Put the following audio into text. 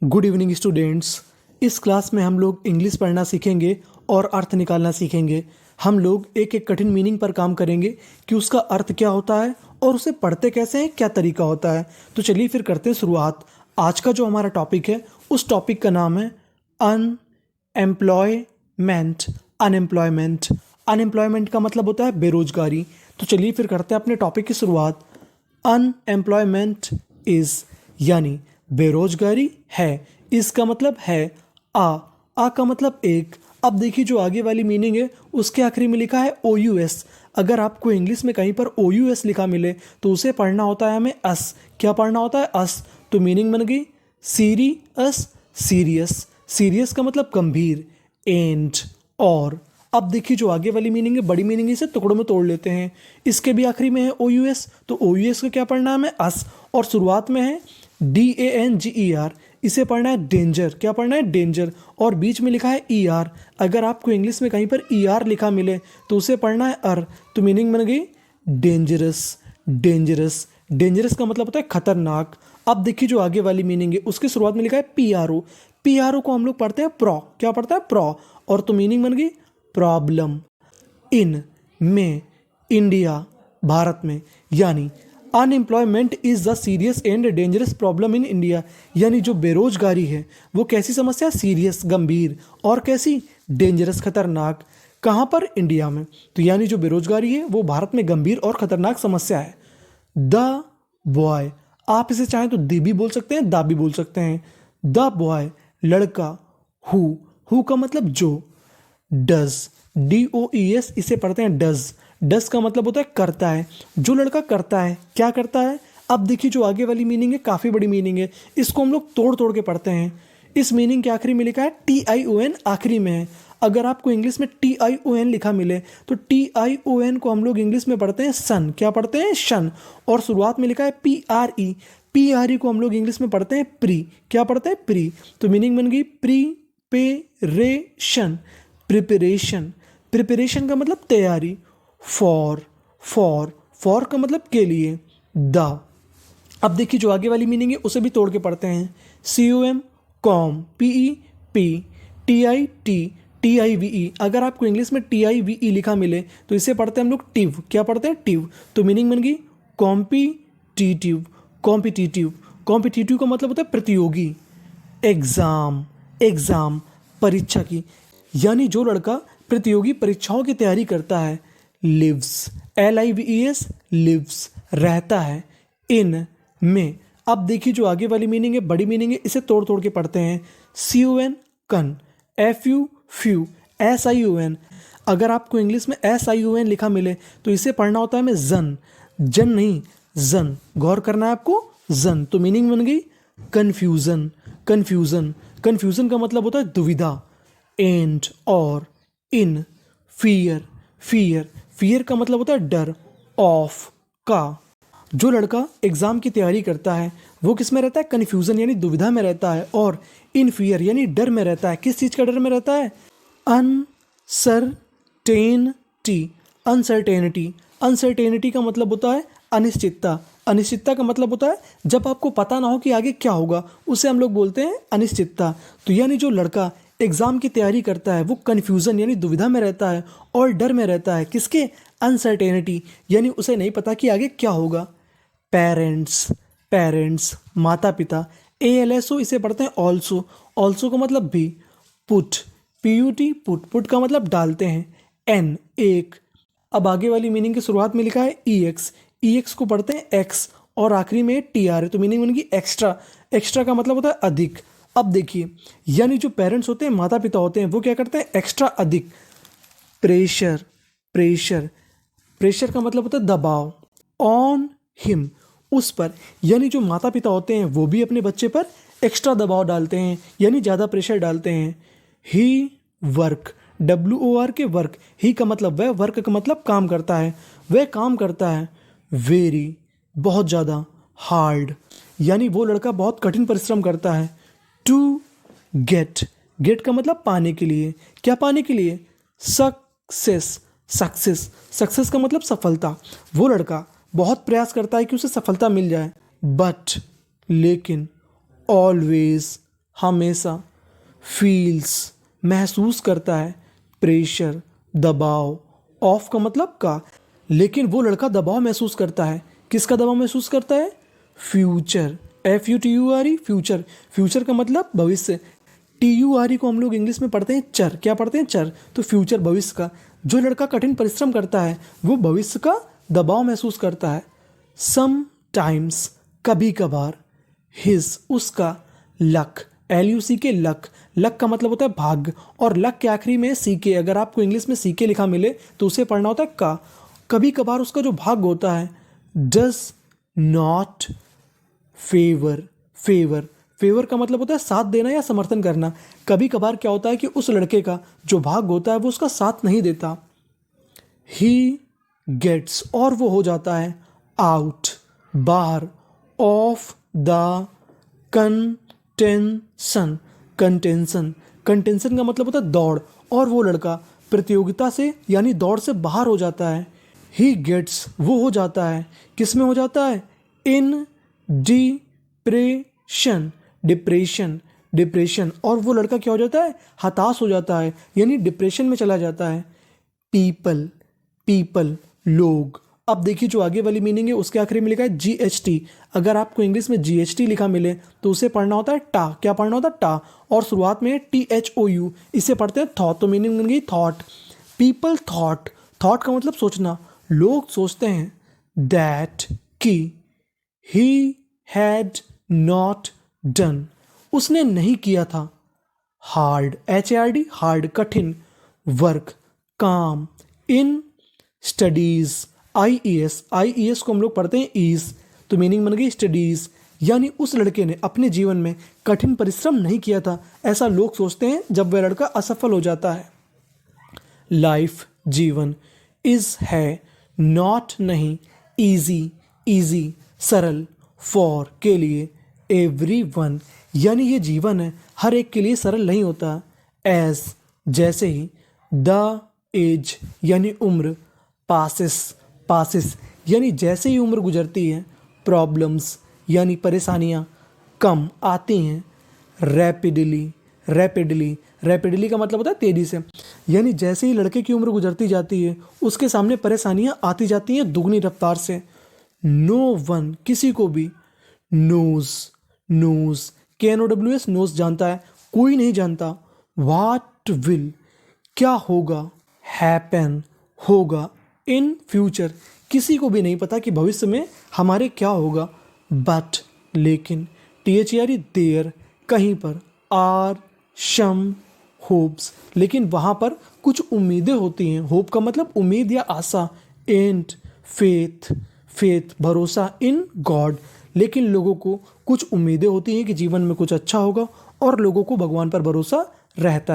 Good evening students. इस class में हम लोग इंग्लिश पढ़ना सीखेंगे और अर्थ निकालना सीखेंगे। हम लोग एक एक कठिन मीनिंग पर काम करेंगे कि उसका अर्थ क्या होता है और उसे पढ़ते कैसे हैं, क्या तरीका होता है। तो चलिए फिर करते हैं शुरुआत। आज का जो हमारा टॉपिक है उस टॉपिक का नाम है अनएम्प्लॉयमेंट। अनएम्प्लॉयमेंट अनएम्प्लॉयमेंट का मतलब होता है बेरोजगारी। तो चलिए फिर करते हैं अपने टॉपिक की शुरुआत। अनएम्प्लॉयमेंट इज़ यानी बेरोजगारी है। इसका मतलब है आ का मतलब एक। अब देखिए जो आगे वाली मीनिंग है उसके आखिरी में लिखा है OUS। अगर आपको इंग्लिश में कहीं पर OUS लिखा मिले तो उसे पढ़ना होता है हमें अस। क्या पढ़ना होता है? अस। तो मीनिंग बन गई सीरियस। सीरियस सीरियस का मतलब गंभीर। एंड और अब देखिए जो आगे वाली मीनिंग है बड़ी मीनिंग, इसे टुकड़ों में तोड़ लेते हैं। इसके भी आखिरी में है OUS, तो OUS का क्या पढ़ना है हमें? अस। और शुरुआत में है DANGER, इसे पढ़ना है डेंजर। क्या पढ़ना है? डेंजर। और बीच में लिखा है ER। अगर आपको इंग्लिश में कहीं पर ER लिखा मिले तो उसे पढ़ना है अर। तो मीनिंग बन गई डेंजरस। डेंजरस डेंजरस का मतलब होता है खतरनाक। अब देखिए जो आगे वाली मीनिंग है उसकी शुरुआत में लिखा है PRO। PRO को हम लोग पढ़ते हैं प्रो। क्या पढ़ता है? प्रो। और तो मीनिंग बन गई प्रॉब्लम। इन में इंडिया, भारत में, यानी unemployment is the serious and dangerous problem in India. यानी जो बेरोजगारी है वो कैसी समस्या? सीरियस गंभीर। और कैसी? डेंजरस खतरनाक। कहाँ पर? इंडिया में। तो यानी जो बेरोजगारी है वो भारत में गंभीर और खतरनाक समस्या है। द बॉय, आप इसे चाहें तो दी भी बोल सकते हैं, दा भी बोल सकते हैं। द बॉय लड़का। हु का मतलब जो। डज DOES, इसे पढ़ते हैं डज। डज का मतलब होता है करता है। जो लड़का करता है, क्या करता है? अब देखिए जो आगे वाली मीनिंग है काफ़ी बड़ी मीनिंग है, इसको हम लोग तोड़ तोड़ के पढ़ते हैं। इस मीनिंग के आखिरी में लिखा है TION, आखिरी में है। अगर आपको इंग्लिश में TION लिखा मिले तो TION को हम लोग इंग्लिश में पढ़ते हैं सन। क्या पढ़ते हैं? शन। और शुरुआत में लिखा है PRE। PRE को हम लोग इंग्लिश में पढ़ते हैं प्री। क्या पढ़ते हैं? प्री। तो मीनिंग बन गई प्रिपेरेशन। प्रिपरेशन प्रिपरेशन का मतलब तैयारी। फॉर का मतलब के लिए। द। अब देखिए जो आगे वाली मीनिंग है उसे भी तोड़ के पढ़ते हैं। COM com, PEP, TIVE। अगर आपको इंग्लिश में TIVE लिखा मिले तो इसे पढ़ते हैं हम लोग टिव। क्या पढ़ते हैं? टिव। तो मीनिंग बन गई कॉम्पिटिटिव। कॉम्पिटिटिव का मतलब होता है प्रतियोगी। एग्जाम परीक्षा की। यानी जो लड़का प्रतियोगी परीक्षाओं की तैयारी करता है। लिव्स LIVES, लिव्स रहता है। इन में। अब देखिए जो आगे वाली मीनिंग है बड़ी मीनिंग है, इसे तोड़ तोड़ के पढ़ते हैं। CON कन, FU फ्यू, SION। अगर आपको इंग्लिश में SION लिखा मिले तो इसे पढ़ना होता है हमें जन। जन नहीं, जन। गौर करना है आपको, जन। तो मीनिंग बन गई कन्फ्यूजन। कन्फ्यूजन का मतलब होता है दुविधा। एंड और इन फियर का मतलब होता है डर। ऑफ का। जो लड़का एग्जाम की तैयारी करता है वो किस में रहता है? कन्फ्यूजन यानी दुविधा में रहता है। और इन फियर यानी डर में रहता है। किस चीज़ का डर में रहता है? अनसर्टेनिटी का मतलब होता है अनिश्चितता। अनिश्चितता का मतलब होता है जब आपको पता ना हो कि आगे क्या होगा, उसे हम लोग बोलते हैं अनिश्चितता। तो यानी जो लड़का एग्जाम की तैयारी करता है वो कन्फ्यूजन यानी दुविधा में रहता है और डर में रहता है। किसके? अनसर्टेनिटी यानी उसे नहीं पता कि आगे क्या होगा। पेरेंट्स माता पिता। ALSO, इसे पढ़ते हैं ऑल्सो का मतलब भी। PUT पुट का मतलब डालते हैं। N एक। अब आगे वाली मीनिंग की शुरुआत में लिखा है EX को पढ़ते हैं एक्स। और आखिरी में TR है तो मीनिंग बनेगी एक्स्ट्रा का मतलब होता है अधिक। अब देखिए यानी जो पेरेंट्स होते हैं, माता पिता होते हैं, वो क्या करते हैं? एक्स्ट्रा अधिक। प्रेशर का मतलब होता है दबाव। ऑन हिम, उस पर। यानी जो माता पिता होते हैं वो भी अपने बच्चे पर एक्स्ट्रा दबाव डालते हैं यानी ज़्यादा प्रेशर डालते हैं। ही वर्क, WOR के वर्क। ही का मतलब वह, वर्क का मतलब काम करता है, वह काम करता है। वेरी बहुत ज़्यादा। हार्ड यानी वो लड़का बहुत कठिन परिश्रम करता है। टू गेट का मतलब पाने के लिए। क्या पाने के लिए? सक्सेस का मतलब सफलता। वो लड़का बहुत प्रयास करता है कि उसे सफलता मिल जाए। बट लेकिन, ऑलवेज हमेशा, फील्स महसूस करता है, प्रेशर दबाव, ऑफ का मतलब का, लेकिन वो लड़का दबाव महसूस करता है। किसका दबाव महसूस करता है? Future, FUTURE, future. फ्यूचर का मतलब भविष्य। TURE को हम लोग इंग्लिश में पढ़ते हैं चर। क्या पढ़ते हैं? चर। तो फ्यूचर भविष्य का। जो लड़का कठिन परिश्रम करता है वो भविष्य का दबाव महसूस करता है। सम टाइम्स कभी कभार, हिज उसका, लक LUC के लक, लक का मतलब होता है भाग्य, और लक के आखिरी में CK। अगर आपको इंग्लिश में CK लिखा मिले तो उसे पढ़ना होता है का। कभी कभार उसका जो भाग्य होता है, does not favour, favour, favour का मतलब होता है साथ देना या समर्थन करना। कभी कभार क्या होता है कि उस लड़के का जो भाग्य होता है वो उसका साथ नहीं देता। ही गेट्स, और वो हो जाता है, आउट बाहर, of the contention, contention, contention का मतलब होता है दौड़, और वो लड़का प्रतियोगिता से यानी दौड़ से बाहर हो जाता है। ही गेट्स, वो हो जाता है, किस में हो जाता है? इन डिप्रेशन, डिप्रेशन, डिप्रेशन, और वो लड़का क्या हो जाता है? हताश हो जाता है यानी डिप्रेशन में चला जाता है। पीपल, पीपल लोग। अब देखिए जो आगे वाली मीनिंग है उसके आखिरी में लिखा है GHT। अगर आपको इंग्लिश में GHT लिखा मिले तो उसे पढ़ना होता है टा। क्या पढ़ना होता है? टा। और शुरुआत में THOU, इसे पढ़ते हैं थॉट, तो मीनिंग बन गई थॉट। पीपल थॉट, थॉट का मतलब सोचना। लोग सोचते हैं दैट कि ही हैड नॉट डन, उसने नहीं किया था, हार्ड HARD, हार्ड कठिन, वर्क काम, इन स्टडीज IES को हम लोग पढ़ते हैं ईज, तो मीनिंग बन गई स्टडीज। यानी उस लड़के ने अपने जीवन में कठिन परिश्रम नहीं किया था, ऐसा लोग सोचते हैं जब वह लड़का असफल हो जाता है। लाइफ जीवन, इज है, नॉट नहीं, इजी इजी सरल, फॉर के लिए, एवरीवन यानी ये जीवन है हर एक के लिए सरल नहीं होता। एज जैसे ही, द एज यानी उम्र, पासिस, पासिस यानी जैसे ही उम्र गुजरती है, प्रॉब्लम्स यानी परेशानियाँ कम आती हैं, रैपिडली, रैपिडली, रैपिडली का मतलब होता है तेज़ी से, यानी जैसे ही लड़के की उम्र गुजरती जाती है उसके सामने परेशानियाँ आती जाती हैं दुगनी रफ्तार से। नो वन किसी को भी, नोज, नोज KNOWS नोज जानता है, कोई नहीं जानता। वाट विल क्या होगा, हैपन होगा, इन फ्यूचर किसी को भी नहीं पता कि भविष्य में हमारे क्या होगा। बट लेकिन, THERE देयर कहीं पर, आर शम होप्स लेकिन वहाँ पर कुछ उम्मीदें होती हैं। होप का मतलब उम्मीद या आशा। एंड फेथ, फेथ भरोसा, इन गॉड लेकिन लोगों को कुछ उम्मीदें होती हैं कि जीवन में कुछ अच्छा होगा और लोगों को भगवान पर भरोसा रहता है।